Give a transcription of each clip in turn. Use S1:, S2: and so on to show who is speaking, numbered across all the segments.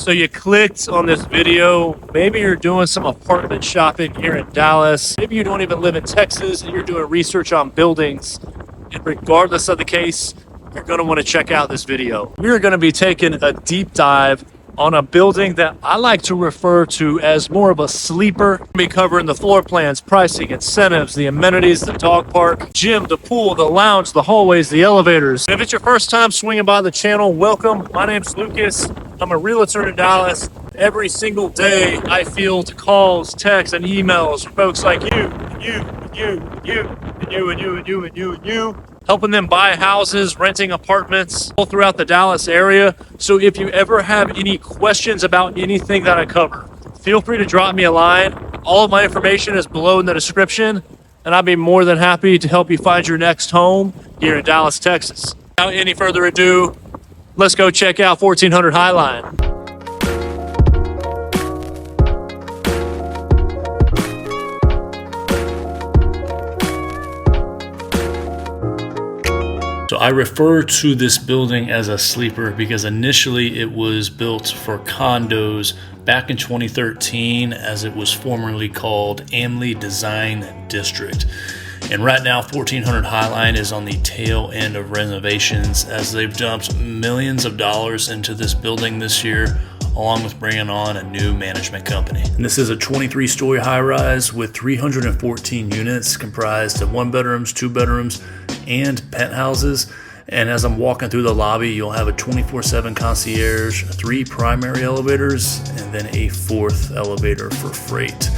S1: So you clicked on this video. Maybe you're doing some apartment shopping here in Dallas. Maybe you don't even live in Texas and you're doing research on buildings. And regardless of the case, you're going to want to check out this video. We're going to be taking a deep dive on a building that I like to refer to as more of a sleeper. We'll be covering the floor plans, pricing, incentives, the amenities, the dog park, gym, the pool, the lounge, the hallways, the elevators. And if it's your first time swinging by the channel, welcome. My name's Lucas. I'm a realtor in Dallas. Every single day I field calls, texts, and emails from folks like you, helping them buy houses, renting apartments all throughout the Dallas area. So if you ever have any questions about anything that I cover, feel free to drop me a line. All of my information is below in the description, and I'd be more than happy to help you find your next home here in Dallas, Texas. Without any further ado, let's go check out 1400 HiLine. So I refer to this building as a sleeper because initially it was built for condos back in 2013, as it was formerly called Amley Design District. And right now 1400 HiLine is on the tail end of renovations, as they've dumped millions of dollars into this building this year, along with bringing on a new management company. And this is a 23-story high-rise with 314 units comprised of 1 bedrooms, 2 bedrooms, and penthouses. And as I'm walking through the lobby, you'll have a 24/7 concierge, 3 primary elevators, and then a 4th elevator for freight,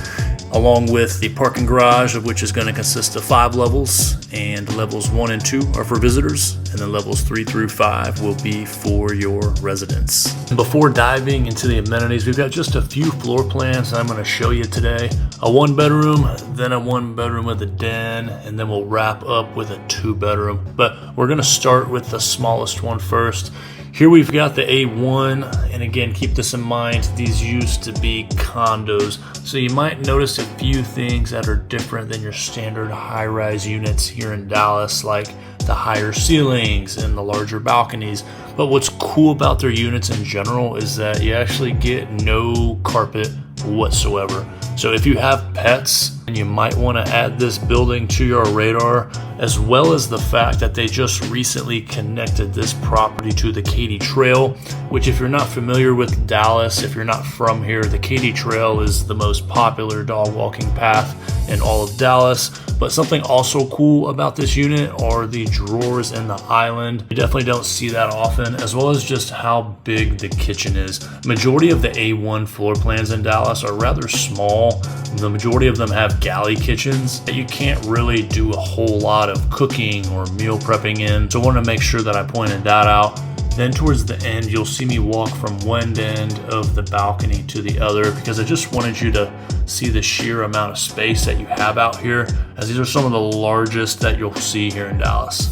S1: along with the parking garage, of which is going to consist of 5 levels, and levels 1 and 2 are for visitors, and then levels 3 through 5 will be for your residents. Before diving into the amenities, we've got just a few floor plans I'm going to show you today. A 1 bedroom, then a 1 bedroom with a den, and then we'll wrap up with a 2 bedroom. But we're going to start with the smallest one first. Here we've got the A1, and again, keep this in mind, these used to be condos. So you might notice a few things that are different than your standard high-rise units here in Dallas, like the higher ceilings and the larger balconies. But what's cool about their units in general is that you actually get no carpet whatsoever. So if you have pets, and you might want to add this building to your radar, as well as the fact that they just recently connected this property to the Katy Trail, which, if you're not familiar with Dallas, if you're not from here, the Katy Trail is the most popular dog walking path in all of Dallas. But something also cool about this unit are the drawers in the island. You definitely don't see that often, as well as just how big the kitchen is. Majority of the A1 floor plans in Dallas are rather small. The majority of them have galley kitchens that you can't really do a whole lot of cooking or meal prepping in. So I want to make sure that I pointed that out. Then towards the end, you'll see me walk from one end of the balcony to the other, because I just wanted you to see the sheer amount of space that you have out here, as these are some of the largest that you'll see here in Dallas.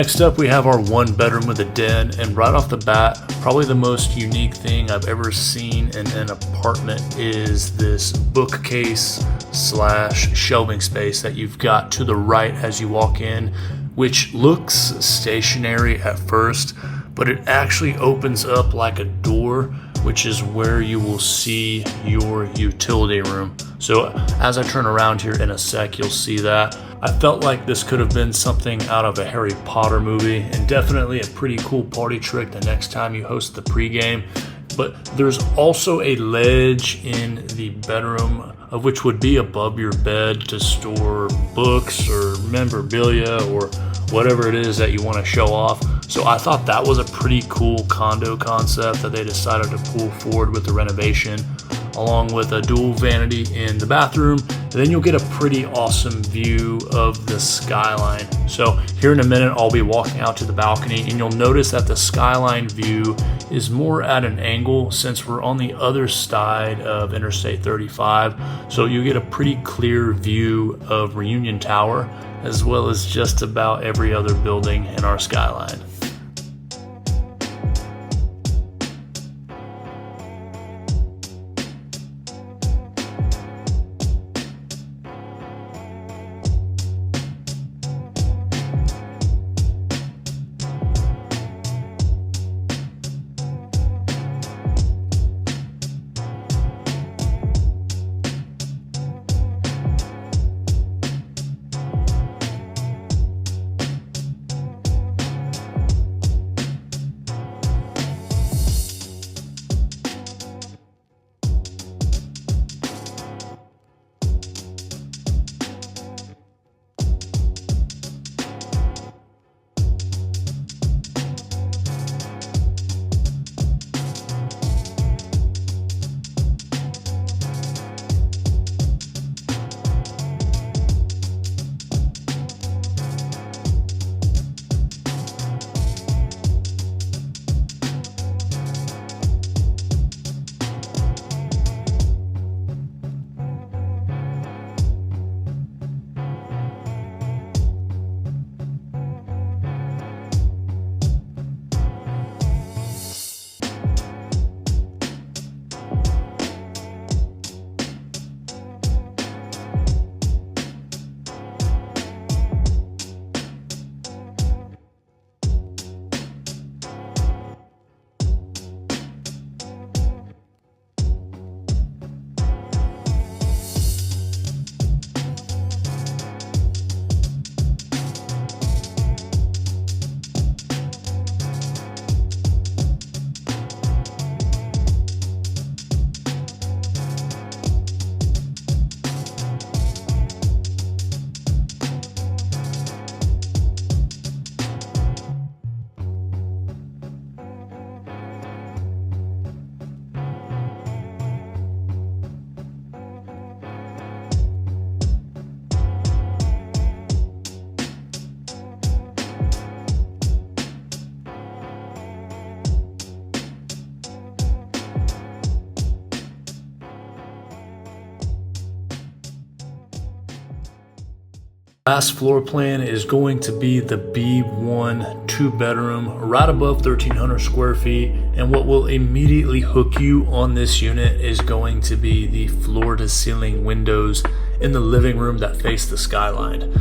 S1: Next up, we have our 1 bedroom with a den, and right off the bat, probably the most unique thing I've ever seen in an apartment is this bookcase / shelving space that you've got to the right as you walk in, which looks stationary at first, but it actually opens up like a door, which is where you will see your utility room. So as I turn around here in a sec, you'll see that. I felt like this could have been something out of a Harry Potter movie, and definitely a pretty cool party trick the next time you host the pregame. But there's also a ledge in the bedroom, of which would be above your bed to store books or memorabilia or whatever it is that you want to show off. So I thought that was a pretty cool condo concept that they decided to pull forward with the renovation, along with a dual vanity in the bathroom. And then you'll get a pretty awesome view of the skyline. So here in a minute, I'll be walking out to the balcony, and you'll notice that the skyline view is more at an angle since we're on the other side of Interstate 35. So you get a pretty clear view of Reunion Tower, as well as just about every other building in our skyline. Last floor plan is going to be the B1 2-bedroom right above 1,300 square feet, and what will immediately hook you on this unit is going to be the floor-to-ceiling windows in the living room that face the skyline.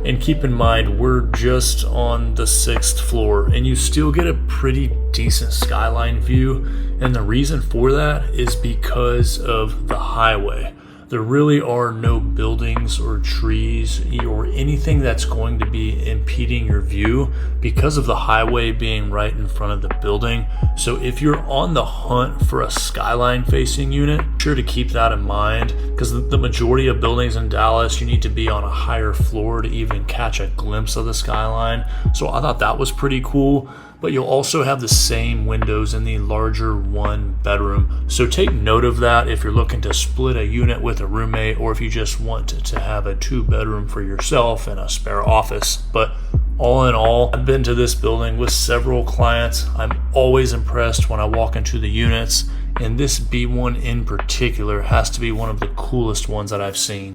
S1: And keep in mind, we're just on the 6th floor, and you still get a pretty decent skyline view, and the reason for that is because of the highway. There really are no buildings or trees or anything that's going to be impeding your view because of the highway being right in front of the building. So if you're on the hunt for a skyline facing unit, sure to keep that in mind, because the majority of buildings in Dallas, you need to be on a higher floor to even catch a glimpse of the skyline. So I thought that was pretty cool. But you'll also have the same windows in the larger 1-bedroom. So take note of that if you're looking to split a unit with a roommate, or if you just want to have a 2-bedroom for yourself and a spare office. But all in all, I've been to this building with several clients. I'm always impressed when I walk into the units, and this B1 in particular has to be one of the coolest ones that I've seen.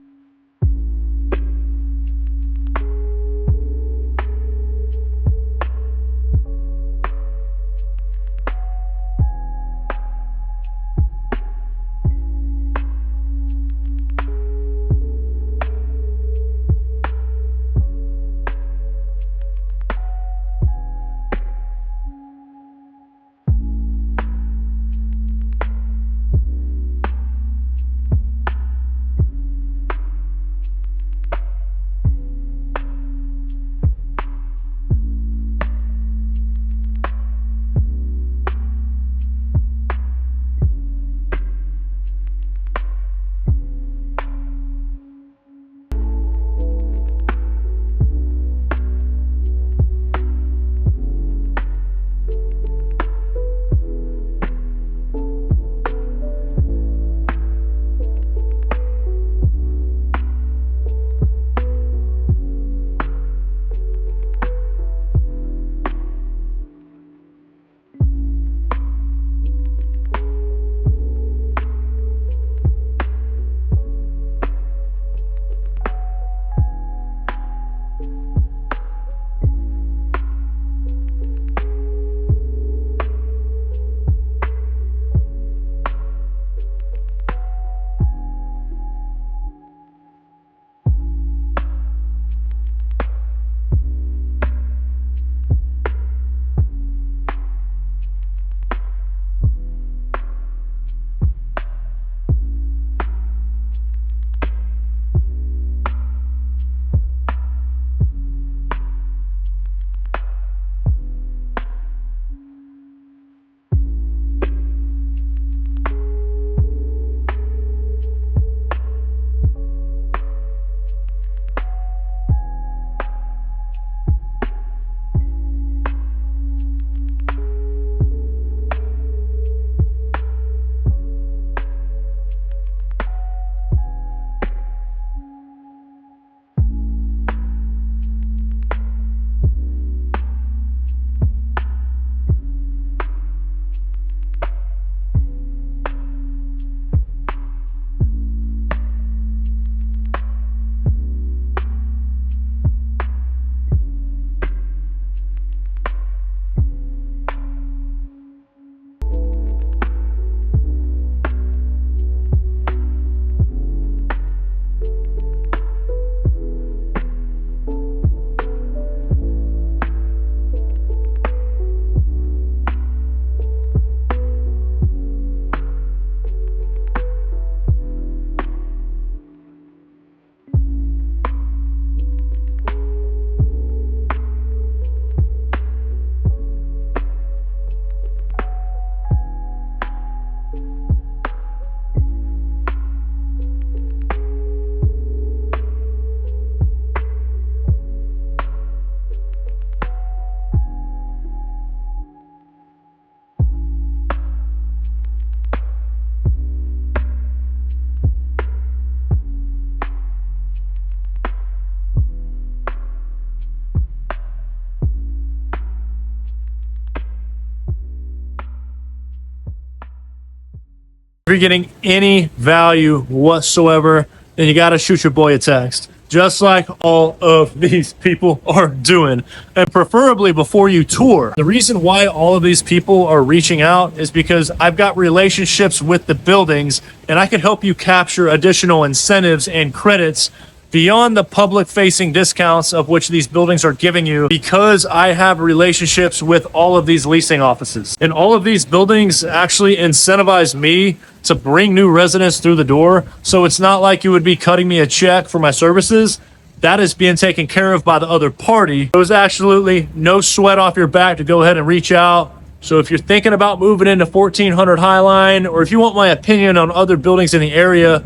S2: you're getting any value whatsoever, then you got to shoot your boy a text, just like all of these people are doing, and preferably before you tour. The reason why all of these people are reaching out is because I've got relationships with the buildings, and I can help you capture additional incentives and credits beyond the public facing discounts of which these buildings are giving you, because I have relationships with all of these leasing offices. And all of these buildings actually incentivize me to bring new residents through the door. So it's not like you would be cutting me a check for my services. That is being taken care of by the other party. There's absolutely no sweat off your back to go ahead and reach out. So if you're thinking about moving into 1400 HiLine, or if you want my opinion on other buildings in the area,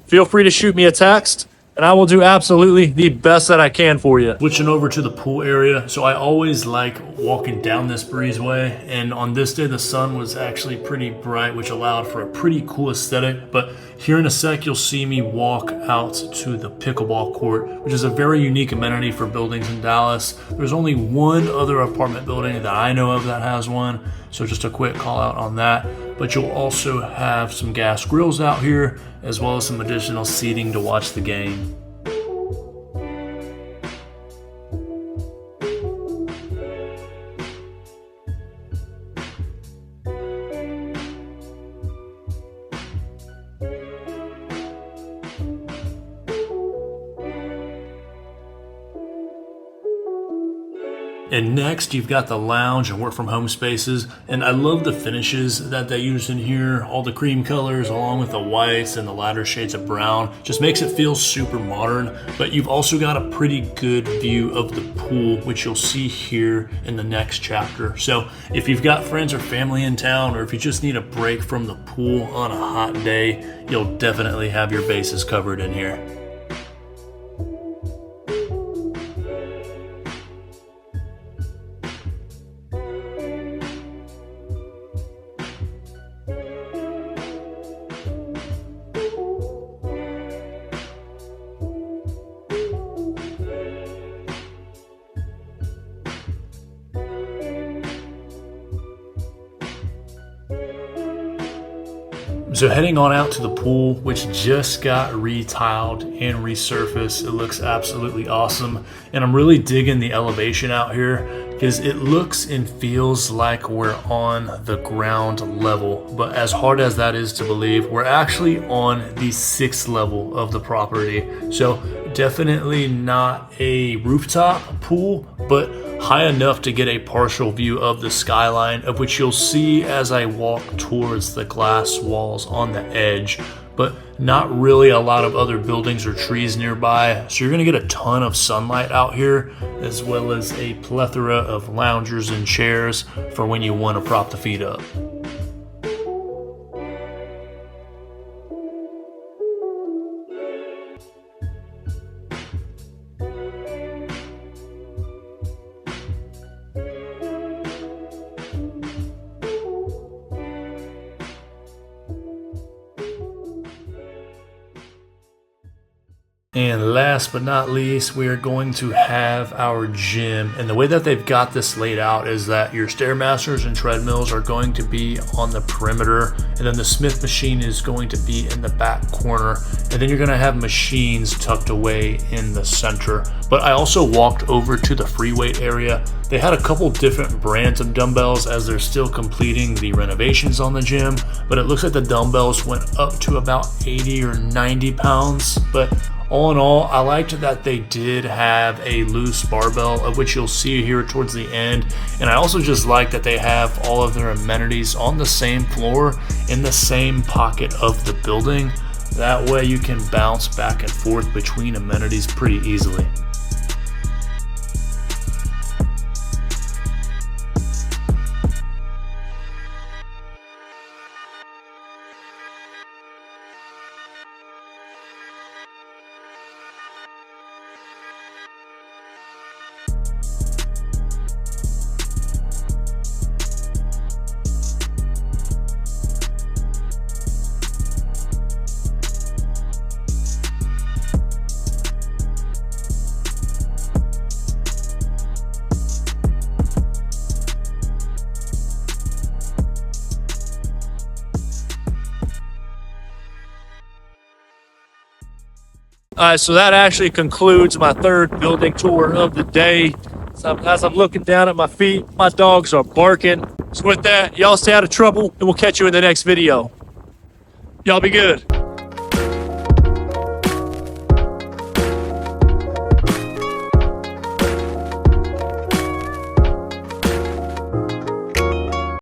S2: feel free to shoot me a text, and I will do absolutely the best that I can for you.
S1: Switching over to the pool area. So I always like walking down this breezeway, and on this day the sun was actually pretty bright, which allowed for a pretty cool aesthetic. But here in a sec you'll see me walk out to the pickleball court, which is a very unique amenity for buildings in Dallas. There's only one other apartment building that I know of that has one, so just a quick call out on that. But you'll also have some gas grills out here, as well as some additional seating to watch the game. And next you've got the lounge and work from home spaces, and I love the finishes that they use in here. All the cream colors along with the whites and the lighter shades of brown just makes it feel super modern. But you've also got a pretty good view of the pool, which you'll see here in the next chapter. So if you've got friends or family in town, or if you just need a break from the pool on a hot day, you'll definitely have your bases covered in here. So heading on out to the pool, which just got retiled and resurfaced. It looks absolutely awesome. And I'm really digging the elevation out here because it looks and feels like we're on the ground level. But as hard as that is to believe, we're actually on the 6th level of the property. So definitely not a rooftop pool, but high enough to get a partial view of the skyline, of which you'll see as I walk towards the glass walls on the edge, but not really a lot of other buildings or trees nearby. So you're gonna get a ton of sunlight out here, as well as a plethora of loungers and chairs for when you want to prop the feet up. And last but not least, we are going to have our gym. And the way that they've got this laid out is that your Stairmasters and treadmills are going to be on the perimeter, and then the Smith machine is going to be in the back corner, and then you're going to have machines tucked away in the center. But I also walked over to the free weight area. They had a couple different brands of dumbbells as they're still completing the renovations on the gym, but it looks like the dumbbells went up to about 80 or 90 pounds. But all in all, I liked that they did have a loose barbell, of which you'll see here towards the end. And I also just like that they have all of their amenities on the same floor in the same pocket of the building. That way you can bounce back and forth between amenities pretty easily.
S2: All right, so that actually concludes my third building tour of the day. So as I'm looking down at my feet, my dogs are barking. So with that, y'all stay out of trouble, and we'll catch you in the next video. Y'all be good.